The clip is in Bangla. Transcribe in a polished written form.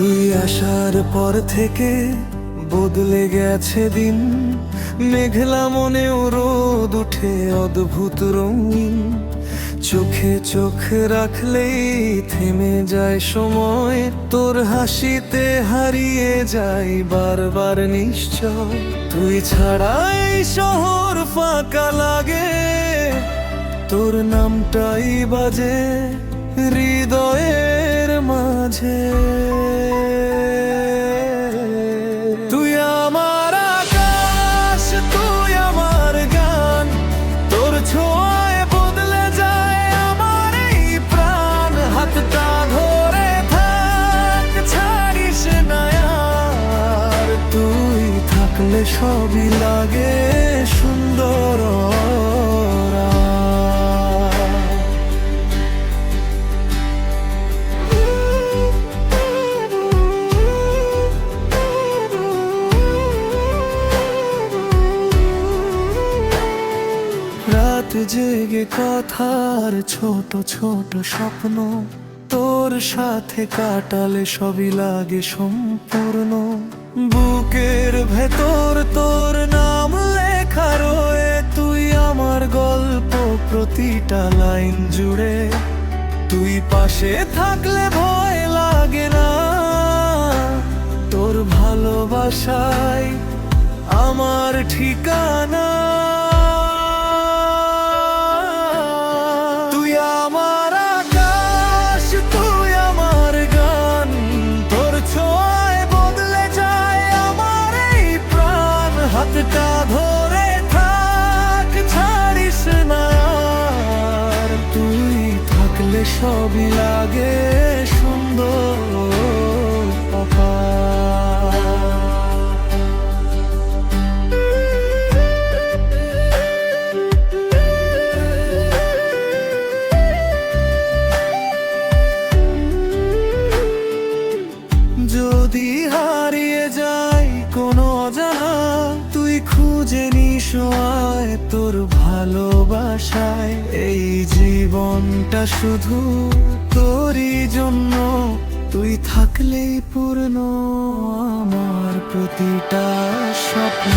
তুই আসার পর থেকে বদলে গেছে দিন, মেঘলা মনেও রোদ উঠে অদ্ভুত রঙিন। চোখে চোখ রাখলেই থেমে যায় সময়, তোর হাসিতে হারিয়ে যাই বারবার নিশ্চয়। তুই ছাড়া এই শহর ফাঁকা লাগে, তোর নামটাই বাজে হৃদয়ের মাঝে। তুই আমার আকাশ, তুই আমার গান, তোর ছোঁয়ায় বদলে যায় আমার এই প্রাণ। হাতটা ধরে থাক, ছাড়িস না আর, তুই থাকলে সবই লাগে সুন্দর। রাত জেগে কথার ছোট ছোট স্বপ্ন, তোর সাথে কাটালে সবই লাগে সম্পূর্ণ। বুকের ভেতর তোর নাম লেখা রয়ে, তুই আমার গল্প প্রতিটা লাইন জুড়ে। তুই পাশে থাকলে ভয় লাগে না, তোর ভালোবাসায় আমার ঠিকানা। হাতটা ধরে থাক, ছাড়িস না আর, তুই থাকলে সবই লাগে সুন্দর। যদি হারিয়ে যাই কোনো অজানা, তুই খুঁজে নিস আয় তোর ভালোবাসায়। এই জীবনটা শুধু তোরই জন্য, তুই থাকলেই পূর্ণ আমার প্রতিটা স্বপ্ন।